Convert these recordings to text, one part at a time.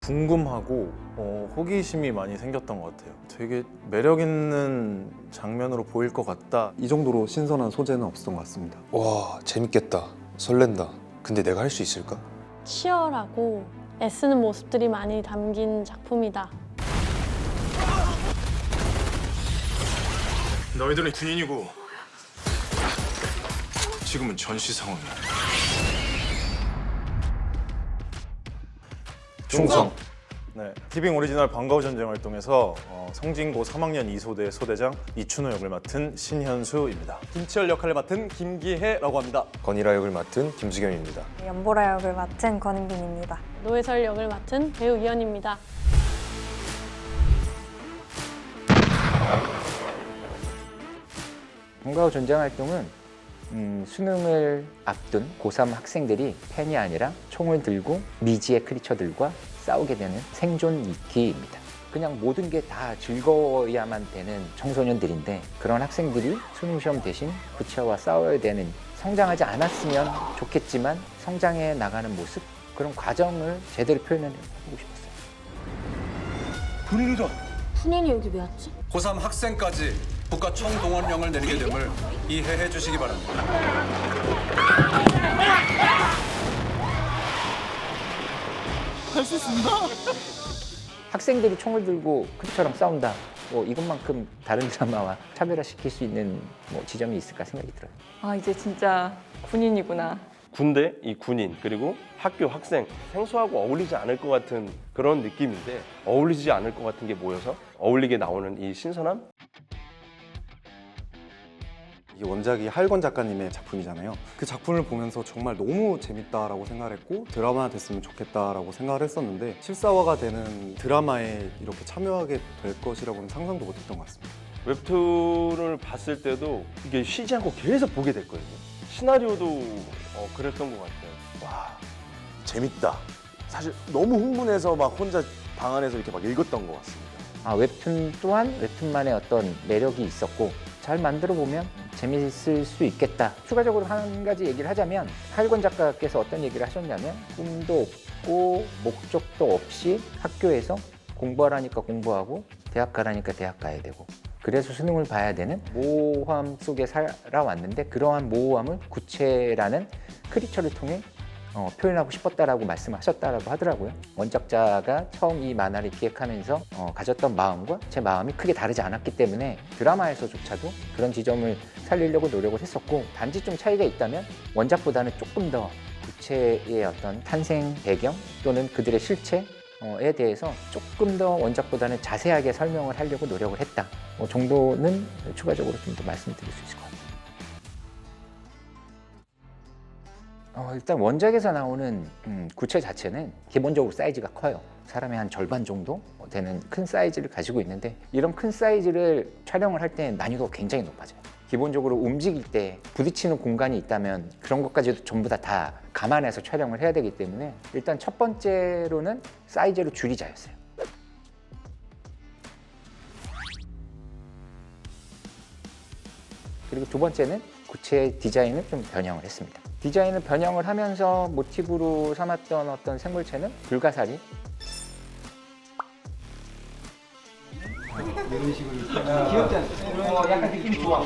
궁금하고 호기심이 많이 생겼던 것 같아요. 되게 매력 있는 장면으로 보일 것 같다. 이 정도로 신선한 소재는 없었던 것 같습니다. 와, 재밌겠다. 설렌다. 근데 내가 할 수 있을까? 치열하고 애쓰는 모습들이 많이 담긴 작품이다. 너희들은 군인이고 지금은 전시 상황이야. 충성. 네, 티빙 오리지널 방과후 전쟁 활동에서 성진고 3학년 2소대 소대장 이춘호 역을 맡은 신현수입니다. 김치열 역할을 맡은 김기혜라고 합니다. 건이라 역을 맡은 김수겸입니다. 연보라 역을 맡은 권은빈입니다. 노혜설 역을 맡은 배우 이연입니다. 방과후 전쟁 활동은 수능을 앞둔 고3 학생들이 펜이 아니라 총을 들고 미지의 크리처들과 싸우게 되는 생존 이기입니다. 그냥 모든 게 다 즐거워야만 되는 청소년들인데 그런 학생들이 수능시험 대신 부채와 싸워야 되는, 성장하지 않았으면 좋겠지만 성장해 나가는 모습, 그런 과정을 제대로 표현해보고 싶었어요. 군인이다. 군인이 여기 왜 왔지? 고3 학생까지 국가 총동원령을 내리게 됨을 이해해 주시기 바랍니다. 할 수 있습니다. 학생들이 총을 들고 크리처럼 싸운다. 이것만큼 다른 드라마와 차별화시킬 수 있는 지점이 있을까 생각이 들어요. 아, 이제 진짜 군인이구나. 군대, 이 군인, 그리고 학교 학생, 생소하고 어울리지 않을 것 같은 그런 느낌인데 어울리지 않을 것 같은 게 모여서 어울리게 나오는 이 신선함? 이게 원작이 하일권 작가님의 작품이잖아요. 그 작품을 보면서 정말 너무 재밌다라고 생각을 했고 드라마 됐으면 좋겠다라고 생각을 했었는데 실사화가 되는 드라마에 이렇게 참여하게 될 것이라고는 상상도 못했던 것 같습니다. 웹툰을 봤을 때도 이게 쉬지 않고 계속 보게 됐거든요. 시나리오도 그랬던 것 같아요. 와, 재밌다. 사실 너무 흥분해서 막 혼자 방 안에서 이렇게 막 읽었던 것 같습니다. 웹툰 또한 웹툰만의 어떤 매력이 있었고 잘 만들어 보면 재밌을 수 있겠다. 추가적으로 한 가지 얘기를 하자면 하일권 작가께서 어떤 얘기를 하셨냐면 꿈도 없고 목적도 없이 학교에서 공부하라니까 공부하고 대학 가라니까 대학 가야 되고 그래서 수능을 봐야 되는 모호함 속에 살아왔는데 그러한 모호함을 구체라는 크리처를 통해 표현하고 싶었다라고 말씀하셨다라고 하더라고요. 원작자가 처음 이 만화를 기획하면서 가졌던 마음과 제 마음이 크게 다르지 않았기 때문에 드라마에서조차도 그런 지점을 살리려고 노력을 했었고 단지 좀 차이가 있다면 원작보다는 조금 더 구체의 어떤 탄생 배경 또는 그들의 실체에 대해서 조금 더 원작보다는 자세하게 설명을 하려고 노력을 했다 정도는 추가적으로 좀 더 말씀드릴 수 있을 것 같아요. 일단 원작에서 나오는 구체 자체는 기본적으로 사이즈가 커요. 사람의 한 절반 정도 되는 큰 사이즈를 가지고 있는데 이런 큰 사이즈를 촬영을 할 때 난이도가 굉장히 높아져요. 기본적으로 움직일 때 부딪히는 공간이 있다면 그런 것까지도 전부 다 감안해서 촬영을 해야 되기 때문에 일단 첫 번째로는 사이즈를 줄이자였어요. 그리고 두 번째는 구체 디자인을 좀 변형을 했습니다. 디자인을 변형을 하면서 모티브로 삼았던 어떤 생물체는 불가사리. 이런 식으로 귀엽지 않습니까? 약간 느낌이 좋아.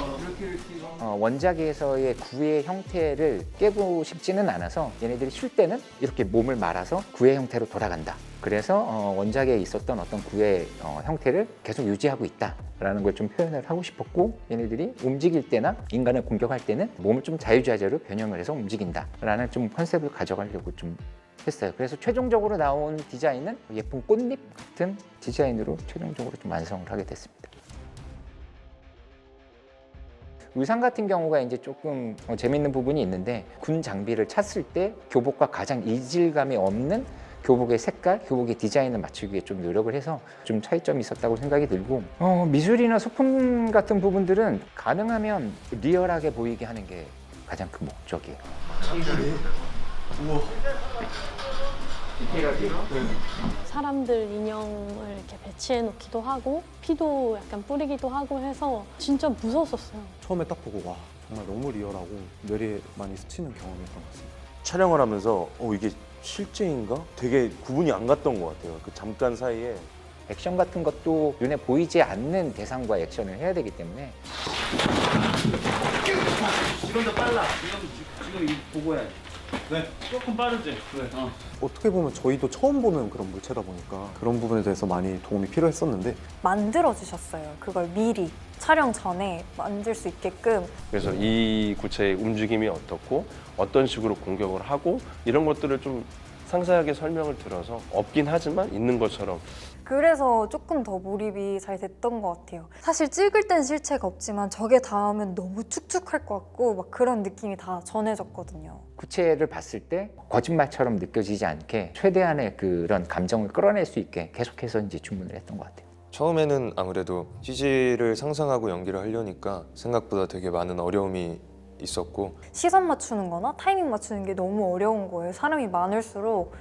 원작에서의 구의 형태를 깨고 싶지는 않아서 얘네들이 쉴 때는 이렇게 몸을 말아서 구의 형태로 돌아간다. 그래서 원작에 있었던 어떤 구의 형태를 계속 유지하고 있다라는 걸 좀 표현을 하고 싶었고 얘네들이 움직일 때나 인간을 공격할 때는 몸을 좀 자유자재로 변형을 해서 움직인다라는 좀 컨셉을 가져가려고 좀 했어요. 그래서 최종적으로 나온 디자인은 예쁜 꽃잎 같은 디자인으로 최종적으로 좀 완성을 하게 됐습니다. 의상 같은 경우가 이제 조금 재밌는 부분이 있는데 군 장비를 찼을 때 교복과 가장 이질감이 없는 교복의 색깔, 교복의 디자인을 맞추기 위해 좀 노력을 해서 좀 차이점이 있었다고 생각이 들고 미술이나 소품 같은 부분들은 가능하면 리얼하게 보이게 하는 게 가장 큰 목적이에요. 우와. 사람들 인형을 이렇게 배치해 놓기도 하고 피도 약간 뿌리기도 하고 해서 진짜 무서웠었어요. 처음에 딱 보고 와 정말 너무 리얼하고 뇌리에 많이 스치는 경험이었던 것 같습니다. 촬영을 하면서 이게 실제인가? 되게 구분이 안 갔던 것 같아요. 그 잠깐 사이에. 액션 같은 것도 눈에 보이지 않는 대상과 액션을 해야 되기 때문에 어떻게 보면 저희도 처음 보는 그런 물체다 보니까 그런 부분에 대해서 많이 도움이 필요했었는데 만들어주셨어요. 그걸 미리 촬영 전에 만들 수 있게끔. 그래서 이 구체의 움직임이 어떻고 어떤 식으로 공격을 하고 이런 것들을 좀 상세하게 설명을 들어서 없긴 하지만 있는 것처럼 그래서 조금 더 몰입이 잘 됐던 것 같아요. 사실 찍을 땐 실체가 없지만 저게 닿으면 너무 축축할 것 같고 막 그런 느낌이 다 전해졌거든요. 구체를 봤을 때 거짓말처럼 느껴지지 않게 최대한의 그런 감정을 끌어낼 수 있게 계속해서 이제 주문을 했던 것 같아요. 처음에는 아무래도 CG를 상상하고 연기를 하려니까 생각보다 되게 많은 어려움이 있었고 시선 맞추는 거나 타이밍 맞추는 게 너무 어려운 거예요. 사람이 많을수록.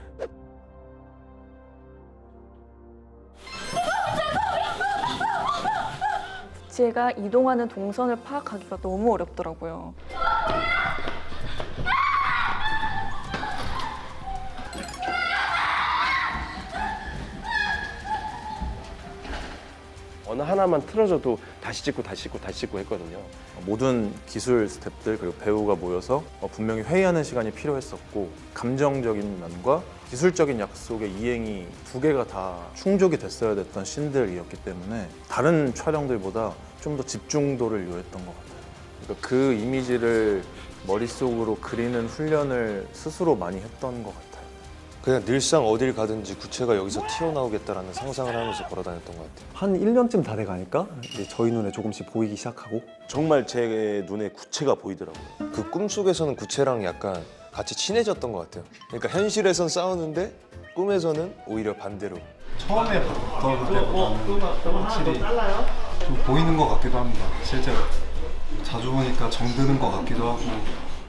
제가 이동하는 동선을 파악하기가 너무 어렵더라고요. 어느 하나만 틀어져도 다시 찍고 다시 찍고 다시 찍고 했거든요. 모든 기술 스태프들 그리고 배우가 모여서 분명히 회의하는 시간이 필요했었고 감정적인 면과 기술적인 약속의 이행이 두 개가 다 충족이 됐어야 됐던 씬들이었기 때문에 다른 촬영들보다 좀 더 집중도를 요했던 것 같아요. 그러니까 그 이미지를 머릿속으로 그리는 훈련을 스스로 많이 했던 것 같아요. 그냥 늘상 어딜 가든지 구체가 여기서 튀어나오겠다라는 상상을 하면서 걸어다녔던 것 같아요. 한 1년쯤 다 돼가니까 이제 저희 눈에 조금씩 보이기 시작하고 정말 제 눈에 구체가 보이더라고요. 그 꿈속에서는 구체랑 약간 같이 친해졌던 것 같아요. 그러니까 현실에선 싸우는데 꿈에서는 오히려 반대로. 처음에 봤던 때보다는 확실히 좀 보이는 것 같기도 합니다. 실제로 자주 보니까 정드는 것 같기도 하고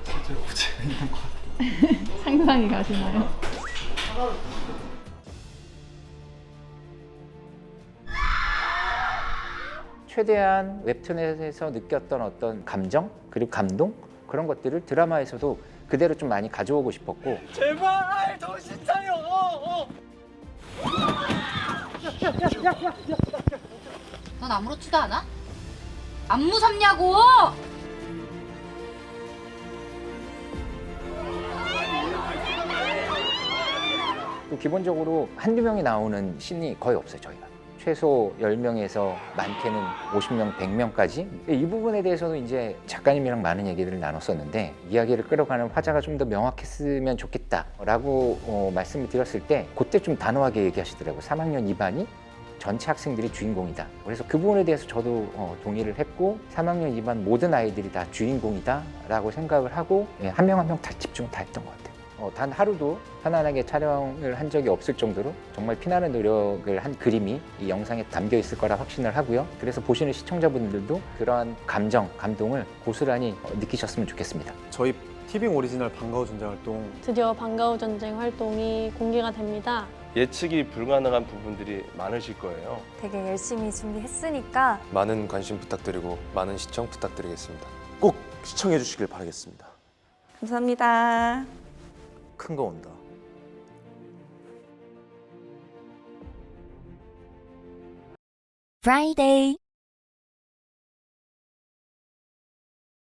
실제로 구체가 있는 것 같아요. 상상이 가시나요? 최대한 웹툰에서 느꼈던 어떤 감정 그리고 감동 그런 것들을 드라마에서도 그대로 좀 많이 가져오고 싶었고 제발 정신 차려. 넌 아무렇지도 않아? 안 무섭냐고! 또 기본적으로 한두 명이 나오는 씬이 거의 없어요, 저희가. 최소 10명에서 많게는 50명, 100명까지. 이 부분에 대해서는 이제 작가님이랑 많은 얘기들을 나눴었는데 이야기를 끌어가는 화자가 좀 더 명확했으면 좋겠다라고 말씀을 드렸을 때 그때 좀 단호하게 얘기하시더라고요. 3학년 2반이 전체 학생들이 주인공이다. 그래서 그 부분에 대해서 저도 동의를 했고 3학년 2반 모든 아이들이 다 주인공이다라고 생각을 하고 한 명 한 명 다 집중을 다 했던 것 같아요. 단 하루도 편안하게 촬영을 한 적이 없을 정도로 정말 피나는 노력을 한 그림이 이 영상에 담겨 있을 거라 확신을 하고요. 그래서 보시는 시청자분들도 그러한 감정, 감동을 고스란히 느끼셨으면 좋겠습니다. 저희 티빙 오리지널 반가워 전쟁 활동 드디어 반가워 전쟁 활동이 공개가 됩니다. 예측이 불가능한 부분들이 많으실 거예요. 되게 열심히 준비했으니까 많은 관심 부탁드리고 많은 시청 부탁드리겠습니다. 꼭 시청해 주시길 바라겠습니다. 감사합니다. 큰 거 온다. Friday.